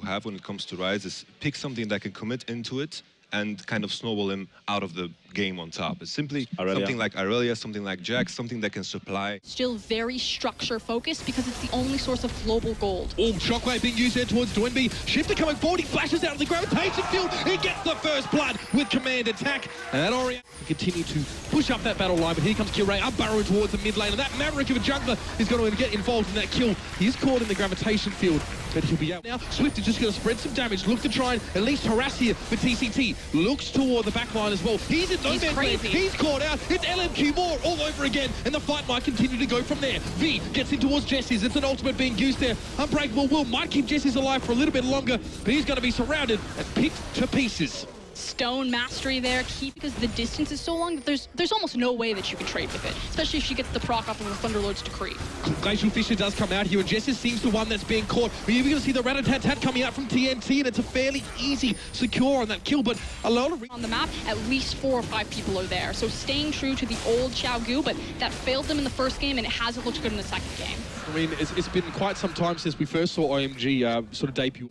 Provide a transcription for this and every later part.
have when it comes to Rise is pick something that can commit into it and kind of snowball him out of the game on top. It's simply something like Irelia, something like Jax, something that can supply. Still very structure focused because it's the only source of global gold. Oh, Shockwave being used there towards Dwinby. Shifter coming forward, he flashes out of the gravitation field. He gets the first blood with command attack. And that Ori continue to push up that battle line, but here comes Qiao up burrowing towards the mid lane, and that Maverick of a jungler is going to get involved in that kill. He's caught in the gravitation field, but he'll be out now. Swift is just going to spread some damage, look to try and at least harass here for TCT. Looks toward the back line as well. He's in no man's land. He's caught out. It's LMQ more all over again, and the fight might continue to go from there. V gets in towards Jesse's. It's an ultimate being used there. Unbreakable Will might keep Jesse's alive for a little bit longer, but he's going to be surrounded and picked to pieces. Stone mastery there, because the distance is so long that there's almost no way that you can trade with it, especially if she gets the proc off of the Thunderlord's Decree. Glacial Fisher does come out here, and Jesse seems the one that's being caught. We're even going to see the Rat-a-tat-tat coming out from TNT, and it's a fairly easy secure on that kill, but a lot of... On the map, at least 4 or 5 people are there, so staying true to the old Qiao, but that failed them in the first game, and it hasn't looked good in the second game. I mean, it's been quite some time since we first saw IMG sort of debut.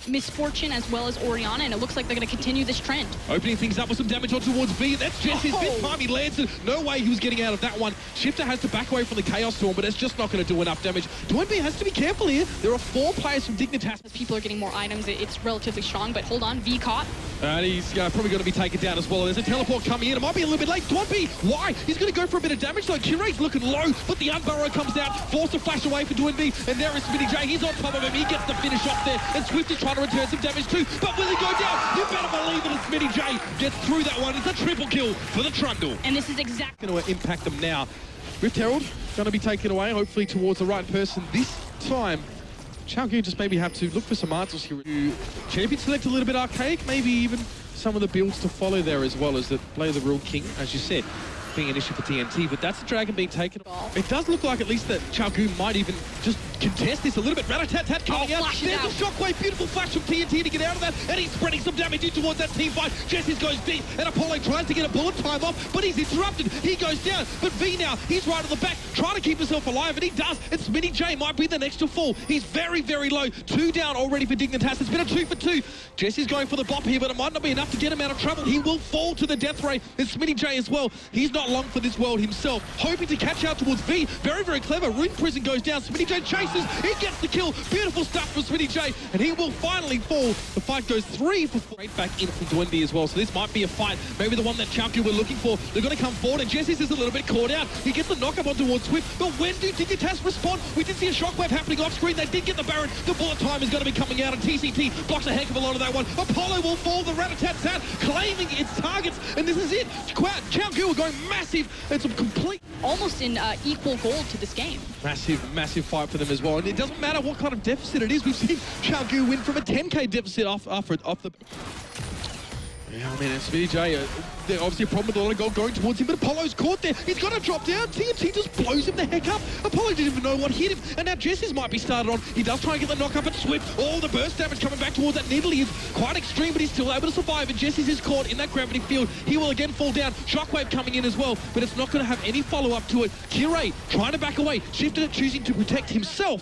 Misfortune as well as Orianna, and it looks like they're going to continue this trend. Opening things up with some damage on towards V. That's Jesse's bit time. He lands it. No way he was getting out of that one. Shifter has to back away from the Chaos Storm, but it's just not going to do enough damage. Dwinby has to be careful here. There are 4 players from Dignitas. As people are getting more items, it's relatively strong, but hold on, V caught. And he's probably going to be taken down as well. There's a teleport coming in. It might be a little bit late. Dwinby, why? He's going to go for a bit of damage though. Curate's looking low, but the Unburrow comes out, forced to flash away for Dwinby, and there is Smitty J. He's on top of him. He gets the finish off there, and Swift is trying to return some damage too, but will he go down? You better believe it, and Smitty J gets through that one. It's a triple kill for the Trundle. And this is exactly going to impact them now. Rift Herald going to be taken away, hopefully towards the right person this time. Qiao just maybe have to look for some answers here. Champion select a little bit archaic, maybe even some of the builds to follow there as well as the Play the Real King, as you said, being an issue for TNT, but that's the Dragon being taken. It does look like at least that Qiao might even just contest this a little bit. Rat-a-tat-tat coming out. There's a shockwave, beautiful flash from TNT to get out of that, and he's spreading some damage in towards that team fight. Jesse's goes deep, and Apollo tries to get a bullet time off, but he's interrupted. He goes down, but V now, he's right at the back, trying to keep himself alive, and he does. And Smitty J might be the next to fall. He's very, very low. 2 down already for Dignitas. It's been a 2 for 2. Jesse's going for the bop here, but it might not be enough to get him out of trouble. He will fall to the death ray, and Smitty J as well. He's not long for this world himself, hoping to catch out towards V. Very, very clever. Rune Prison goes down. Smitty J chases. He gets the kill. Beautiful stuff from Smitty J, and he will finally fall. The fight goes 3 for 4. Right back in from Dwinby as well, so this might be a fight. Maybe the one that Qiao were looking for. They're going to come forward, and Jesse's is a little bit caught out. He gets the knock-up on towards Swift, but when do Dignitas respond? We did see a shockwave happening off screen. They did get the Baron. The bullet time is going to be coming out, and TCT blocks a heck of a lot of that one. Apollo will fall. The Rat-a-tat-tat claiming its targets, and this is it. Qiao are going massive. It's a complete... Almost in equal gold to this game. Massive, massive fight for them as well. And it doesn't matter what kind of deficit it is. We've seen Qiao win from a 10k deficit off the... Yeah, I mean, it's Smitty J. There's obviously a problem with a lot of gold going towards him, but Apollo's caught there. He's got to drop down. TNT just blows him the heck up. Apollo didn't even know what hit him, and now Jesse's might be started on. He does try and get the knock up at Swift. Oh, the burst damage coming back towards that needle is quite extreme, but he's still able to survive, and Jesse's is caught in that gravity field. He will again fall down. Shockwave coming in as well, but it's not going to have any follow-up to it. Qiao trying to back away. Shifter choosing to protect himself.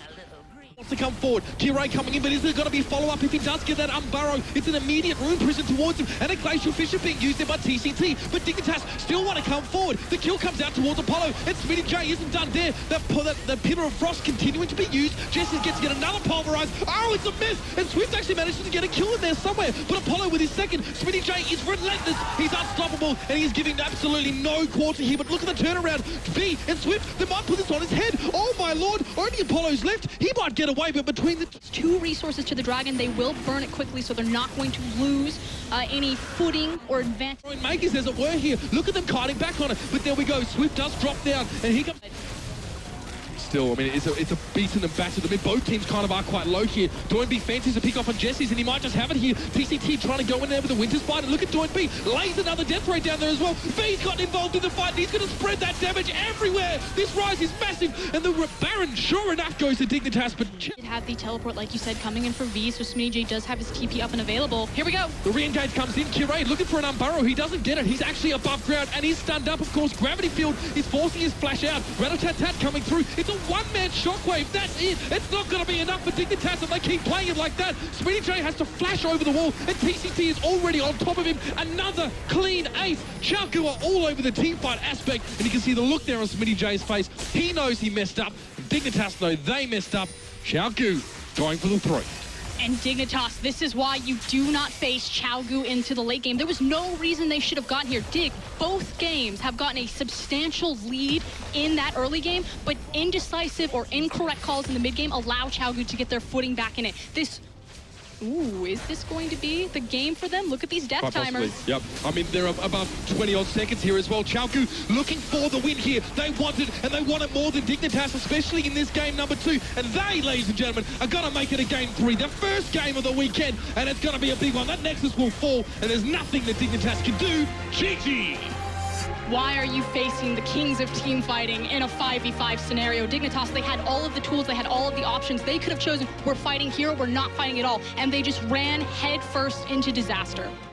Wants to come forward. Qiao coming in, but is there going to be follow-up? If he does get that Unburrow, it's an immediate Rune Prison towards him, and a Glacial Fisher being used there by TCT. But Dignitas still want to come forward. The kill comes out towards Apollo, and Smitty J isn't done there. That Pillar of Frost continuing to be used. Jesse gets to get another pulverize. Oh, it's a miss! And Swift actually manages to get a kill in there somewhere. But Apollo with his second. Smitty J is relentless. He's unstoppable, and he's giving absolutely no quarter here. But look at the turnaround. V and Swift, they might put this on his head. Oh my lord, only Apollo's left. He might get away, but between the 2 resources to the Dragon, they will burn it quickly, so they're not going to lose any footing or advantage. Makers, as it were, here. Look at them kiting back on it, but there we go. Swift does drop down, and he comes... Still, I mean, it's a beaten and battered. I mean, both teams kind of are quite low here. Dwinby fancies a pick off on Jesse's, and he might just have it here. TCT trying to go in there with the Winter Spite, and look at Dwinby. Lays another death ray down there as well. V's gotten involved in the fight, and he's going to spread that damage everywhere. This rise is massive, and the Baron, sure enough, goes to Dignitas, but... It had the teleport, like you said, coming in for V, so Smitty J does have his TP up and available. Here we go. The re-engage comes in. Qiao looking for an Unburrow. He doesn't get it. He's actually above ground, and he's stunned up, of course. Gravity field is forcing his flash out. Rat-a-tat-tat coming through. It's a one-man shockwave, that's it. It's not going to be enough for Dignitas if they keep playing it like that. Smitty J has to flash over the wall, and TCT is already on top of him. Another clean ace. Qiao are all over the teamfight aspect, and you can see the look there on Smitty J's face. He knows he messed up. Dignitas know they messed up. Qiao going for the throat. And Dignitas, this is why you do not face Qiao into the late game. There was no reason they should have gotten here. Both games have gotten a substantial lead in that early game, but indecisive or incorrect calls in the mid game allow Qiao to get their footing back in it. Is this going to be the game for them? Look at these death timers. Yep. I mean, they're above 20-odd seconds here as well. Qiao looking for the win here. They want it, and they want it more than Dignitas, especially in this game number 2. And they, ladies and gentlemen, are going to make it a game 3. The first game of the weekend, and it's going to be a big one. That Nexus will fall, and there's nothing that Dignitas can do. GG! Why are you facing the kings of team fighting in a 5v5 scenario? Dignitas, they had all of the tools, they had all of the options. They could have chosen, we're fighting here, we're not fighting at all. And they just ran head first into disaster.